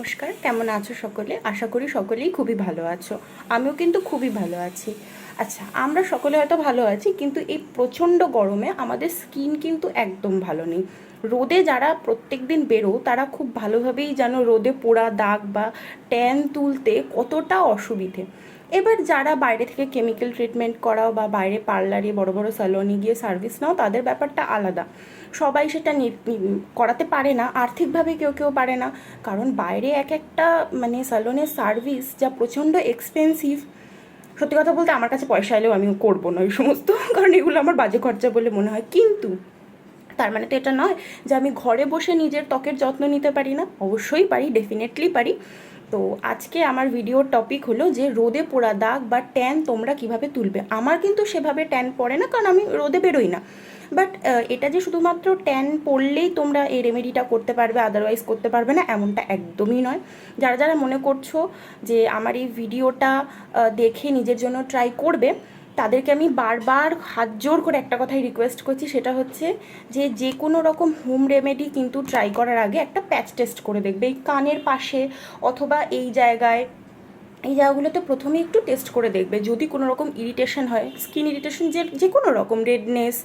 নমস্কার, কেমন আছো সকলে? আশা করি সকলেই খুবই ভালো আছো। আমিও কিন্তু খুবই ভালো আছি। আচ্ছা, আমরা সকলে হয়তো ভালো আছি, কিন্তু এই প্রচণ্ড গরমে আমাদের স্কিন কিন্তু একদম ভালো নেই। রোদে যারা প্রত্যেক দিন বেরো তারা খুব ভালোভাবেই জানো রোদে পোড়া দাগ বা ট্যান তুলতে কতটা অসুবিধে। এবার যারা বাইরে থেকে কেমিক্যাল ট্রিটমেন্ট করাও বা বাইরে পার্লারে বড় বড় স্যালনে গিয়ে সার্ভিস নাও, তাদের ব্যাপারটা আলাদা। সবাই সেটা করাতে পারে না, আর্থিকভাবে কেউ কেউ পারে না। কারণ বাইরে এক একটা মানে স্যালনের সার্ভিস যা প্রচণ্ড এক্সপেন্সিভ। সত্যি কথা বলতে আমার কাছে পয়সা এলেও আমি করবো না ওই সমস্ত, কারণ এগুলো আমার বাজে খরচা বলে মনে হয়। কিন্তু তার মানে তো এটা নয় যে আমি ঘরে বসে নিজের ত্বকের যত্ন নিতে পারি না। অবশ্যই পারি, ডেফিনেটলি পারি। তো আজকে আমার ভিডিওর টপিক হলো যে রোদে পোড়া দাগ বা ট্যান তোমরা কিভাবে তুলবে। আমার কিন্তু সেভাবে ট্যান পড়ে না, কারণ আমি রোদে বেরোই না। বাট এটা যে শুধুমাত্র ট্যান পড়লেই তোমরা এই রেমেডিটা করতে পারবে, আদারওয়াইজ করতে পারবে না, এমনটা একদমই নয়। যারা যারা মনে করছো যে আমার এই ভিডিওটা দেখে নিজের জন্য ট্রাই করবে, তাদেরকে আমি বারবার হাত জোর করে একটা কথাই রিকোয়েস্ট করছি, সেটা হচ্ছে যে কোনো রকম হোম রেমেডি কিন্তু ট্রাই করার আগে একটা প্যাচ টেস্ট করে দেখবে। এই কানের পাশে অথবা এই জায়গাগুলোতে প্রথমে একটু টেস্ট করে দেখবে। যদি কোনো রকম ইরিটেশন হয়, স্কিন ইরিটেশন, যে কোনো রকম রেডনেস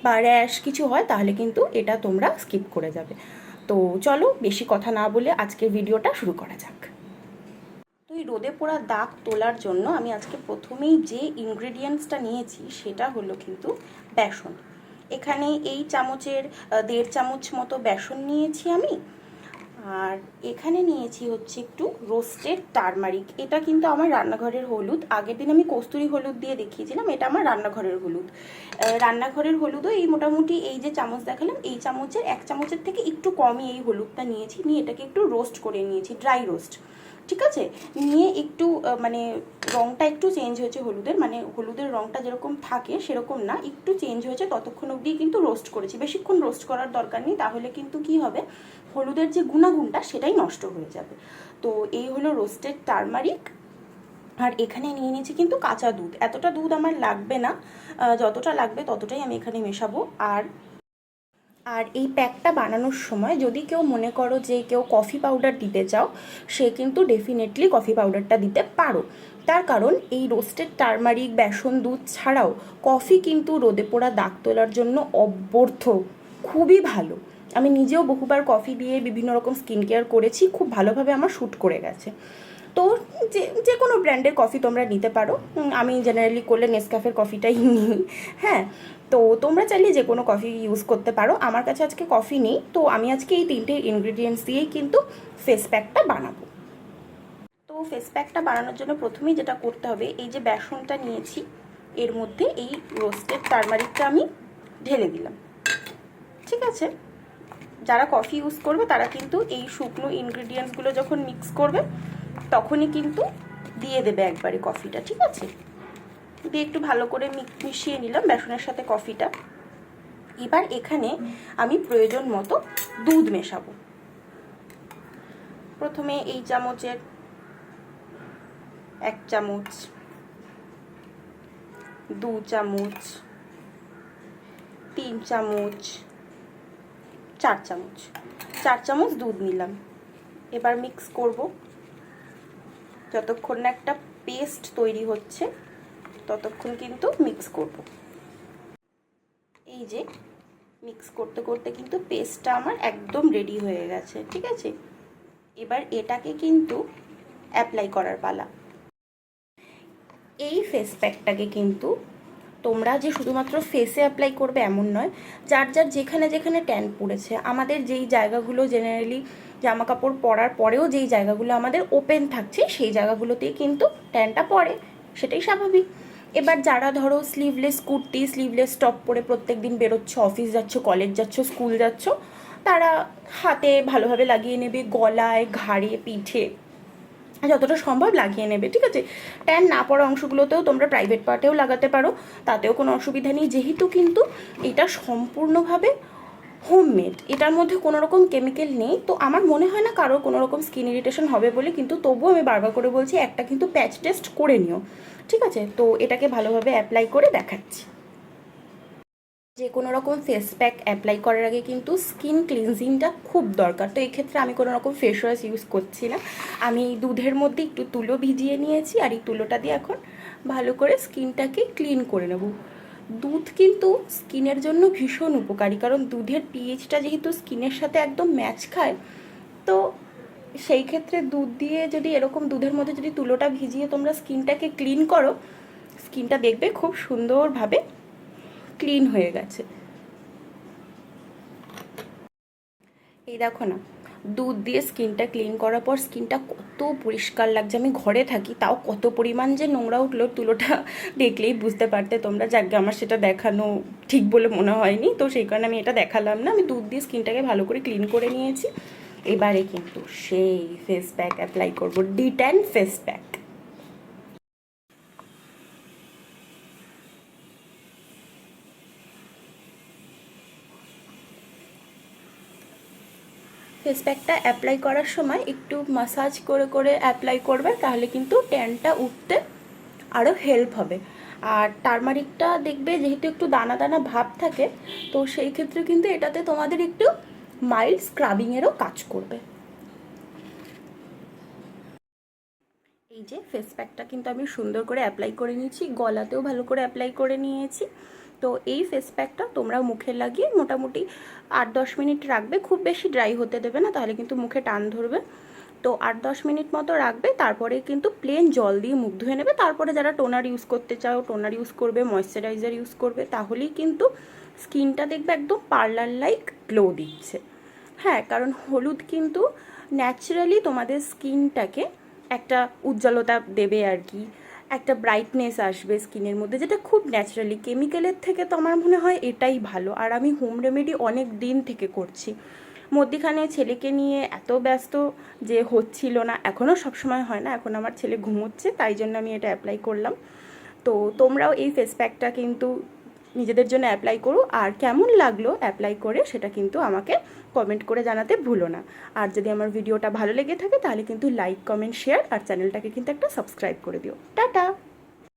বা র্যাশ কিছু হয়, তাহলে কিন্তু এটা তোমরা স্কিপ করে যাবে। তো চলো বেশি কথা না বলে আজকে ভিডিওটা শুরু করা যাক। তো এই রোদে পোড়া দাগ তোলার জন্য আমি আজকে প্রথমেই যে ইনগ্রেডিয়েন্টসটা নিয়েছি সেটা হলো কিন্তু বেসন। এখানে এই চামচের 1.5 চামচ মতো বেসন নিয়েছি আমি। আর এখানে নিয়েছি হচ্ছে একটু রোস্টেড টারমারিক। এটা কিন্তু আমার রান্নাঘরের হলুদ। আগের দিন আমি কস্তুরি হলুদ দিয়ে দেখিয়েছিলাম, এটা আমার রান্নাঘরের হলুদ। রান্নাঘরের হলুদও এই মোটামুটি এই যে চামচ দেখালাম, এই চামচের 1 চামচের থেকে একটু কমই এই হলুদটা নিয়েছি। নিয়ে এটাকে একটু রোস্ট করে নিয়েছি, ড্রাই রোস্ট। ঠিক আছে, নিয়ে একটু মানে রঙটা একটু চেঞ্জ হয়েছে হলুদের, মানে হলুদের রঙটা যেরকম থাকে সেরকম না, একটু চেঞ্জ হয়েছে, ততক্ষণ অবধি কিন্তু রোস্ট করেছি। বেশিক্ষণ রোস্ট করার দরকার নেই, তাহলে কিন্তু কি হবে, হলুদের যে গুণাগুণটা সেটাই নষ্ট হয়ে যাবে। তো এই হলো রোস্টেড টারমারিক। আর এখানে নিয়ে নিয়েছি কিন্তু কাঁচা দুধ। এতটা দুধ আমার লাগবে না, যতটা লাগবে ততটাই আমি এখানে মেশাবো। আর এই প্যাকটা বানানোর সময় যদি কেউ মনে করো যে কেউ কফি পাউডার দিতে চাও, সে কিন্তু ডেফিনেটলি কফি পাউডারটা দিতে পারো। তার কারণ এই রোস্টেড টারমারিক, বেসন, দুধ ছাড়াও কফি কিন্তু রোদে পোড়া দাগ তোলার জন্য অব্যর্থ, খুবই ভালো। আমি নিজেও বহুবার কফি দিয়ে বিভিন্ন রকম স্কিন কেয়ার করেছি, খুব ভালোভাবে আমার শ্যুট করে গেছে। তো যে কোনো ব্র্যান্ডের কফি তোমরা নিতে পারো। আমি জেনারেলি করলে নেসক্যাফের কফিটাই নিই। হ্যাঁ, তো তোমরা চাইলে যে কোনো কফি ইউজ করতে পারো। আমার কাছে আজকে কফি নেই, তো আমি আজকে এই 3টে ইনগ্রিডিয়েন্টস দিয়েই কিন্তু ফেস প্যাকটা বানাবো। তো ফেস প্যাকটা বানানোর জন্য প্রথমেই যেটা করতে হবে, এই যে বেসনটা নিয়েছি এর মধ্যে এই রোস্টেড টারমারিকটা আমি ঢেলে দিলাম। ঠিক আছে, যারা কফি ইউজ করবে তারা কিন্তু এই শুকনো ইনগ্রিডিয়েন্টসগুলো যখন মিক্স করবে তখনই কিন্তু দিয়ে দেবে একবারে কফিটা। ঠিক আছে, দিয়ে একটু ভালো করে মিশিয়ে নিলাম বেসনের সাথে কফিটা। এবার এখানে আমি প্রয়োজন মতো দুধ মেশাবো। প্রথমে এই চামচের 1 চামচ, 2 চামচ, 3 চামচ, 4 চামচ, 4 চামচ দুধ নিলাম। এবার মিক্স করব, যতক্ষণ না একটা পেস্ট তৈরি হচ্ছে ততক্ষণ কিন্তু মিক্স করব। এই যে মিক্স করতে করতে কিন্তু পেস্টটা আমার একদম রেডি হয়ে গেছে। ঠিক আছে, এবার এটাকে কিন্তু অ্যাপ্লাই করার পালা। এই ফেস প্যাকটাকে কিন্তু তোমরা যে শুধুমাত্র ফেসে অ্যাপ্লাই করবে এমন নয়, যার যার যেখানে যেখানে ট্যান পড়েছে, আমাদের যেই জায়গাগুলো জেনারেলি জামা কাপড় পরার পরেও যেই জায়গাগুলো আমাদের ওপেন থাকছে সেই জায়গাগুলোতেই কিন্তু ট্যানটা পড়ে, সেটাই স্বাভাবিক। এবার যারা ধরো স্লিভলেস কুর্তি, স্লিভলেস টপ পরে প্রত্যেক দিন বেরোচ্ছ, অফিস যাচ্ছ, কলেজ যাচ্ছ, স্কুল যাচ্ছ, তারা হাতে ভালোভাবে লাগিয়ে নেবে, গলায়, ঘাড়ে, পিঠে যতটা সম্ভব লাগিয়ে নেবে। ঠিক আছে, ট্যান না পড়া অংশগুলোতেও তোমরা প্রাইভেট পার্টেও লাগাতে পারো, তাতেও কোনো অসুবিধা নেই। যেহেতু কিন্তু এটা সম্পূর্ণভাবে হোমমেড, এটার মধ্যে কোনো রকম কেমিক্যাল নেই, তো আমার মনে হয় না কারোর কোনো রকম স্কিন ইরিটেশন হবে বলে। কিন্তু তবুও আমি বারবার করে বলছি, একটা কিন্তু প্যাচ টেস্ট করে নিও। ঠিক আছে, তো এটাকে ভালোভাবে অ্যাপ্লাই করে দেখাচ্ছি। যে কোনো রকম ফেস প্যাক অ্যাপ্লাই করার আগে কিন্তু স্কিন ক্লিনজিংটা খুব দরকার। তো এই ক্ষেত্রে আমি কোনো রকম ফেস ওয়াশ ইউজ করছি না, আমি দুধের মধ্যে একটু তুলো ভিজিয়ে নিয়েছি, আর এই তুলোটা দিয়ে এখন ভালো করে স্কিনটাকে ক্লিন করে নেব। দুধ কিন্তু স্কিনের জন্য ভীষণ উপকারী, কারণ দুধের পিএইচটা যেহেতু স্কিনের সাথে একদম ম্যাচ খায়, তো সেই ক্ষেত্রে দুধ দিয়ে যদি এরকম দুধের মধ্যে যদি তুলোটা ভিজিয়ে তোমরা স্কিনটাকে ক্লিন করো, স্কিনটা দেখবে খুব সুন্দরভাবে ক্লিন হয়ে গেছে। এই দেখো না, দুধ দিয়ে স্কিনটা ক্লিন করার পর স্কিনটা কত পরিষ্কার লাগছে। আমি ঘরে থাকি, তাও কত পরিমাণ যে নোংরা উঠলো তুলোটা দেখলেই বুঝতে পারতে তোমরা। যাকে আমার সেটা দেখানো ঠিক বলে মনে হয়নি, তো সেই কারণে আমি এটা দেখালাম না। আমি দুধ দিয়ে স্কিনটাকে ভালো করে ক্লিন করে নিয়েছি। এবারে কিন্তু সেই ফেস প্যাক অ্যাপ্লাই করবো, D10 ফেস প্যাক। ফেস প্যাকটা অ্যাপ্লাই করার সময় একটু মাসাজ করে করে অ্যাপ্লাই করবে, তাহলে কিন্তু ট্যানটা উঠতে আরও হেল্প হবে। আর টারমারিকটা দেখবে যেহেতু একটু দানা দানা ভাব থাকে, তো সেই ক্ষেত্রে কিন্তু এটাতে তোমাদের একটু মাইল্ড স্ক্রাবিংয়েরও কাজ করবে। এই যে ফেস প্যাকটা কিন্তু আমি সুন্দর করে অ্যাপ্লাই করে নিয়েছি, গলাতেও ভালো করে অ্যাপ্লাই করে নিয়েছি। তো এই ফেস প্যাকটা তোমরা মুখে লাগিয়ে মোটামুটি 8-10 মিনিট রাখবে, খুব বেশি ড্রাই হতে দেবে না, তাহলে কিন্তু মুখে টান ধরবে। তো 8-10 মিনিট মতো রাখবে, তারপরে কিন্তু প্লেন জল দিয়ে মুখ ধুয়ে নেবে। তারপরে যারা টোনার ইউজ করতে চাও টোনার ইউজ করবে, ময়শ্চারাইজার ইউজ করবে, তাহলেই কিন্তু স্কিনটা দেখবে একদম পার্লার লাইক গ্লো দিচ্ছে। হ্যাঁ, কারণ হলুদ কিন্তু ন্যাচারালি তোমাদের স্কিনটাকে একটা উজ্জ্বলতা দেবে আর কি, একটা ব্রাইটনেস আসবে স্কিনের মধ্যে, যেটা খুব ন্যাচারালি। কেমিক্যালের থেকে তো আমার মনে হয় এটাই ভালো। আর আমি হোম রেমেডি অনেক দিন থেকে করছি, মধ্যিখানে ছেলেকে নিয়ে এত ব্যস্ত যে হচ্ছিল না, এখনও সবসময় হয় না, এখন আমার ছেলে ঘুমোচ্ছে, তাই জন্য আমি এটা অ্যাপ্লাই করলাম। তো তোমরাও এই ফেস প্যাকটা কিন্তু নিজেদের জন্য অ্যাপ্লাই করো, আর কেমন লাগলো অ্যাপ্লাই করে সেটা কিন্তু আমাকে কমেন্ট করে জানাতে ভুলো না। আর যদি আমার ভিডিওটা ভালো লেগে থাকে তাহলে কিন্তু লাইক, কমেন্ট, শেয়ার, আর চ্যানেলটাকে কিন্তু একটা সাবস্ক্রাইব করে দিও। টাটা।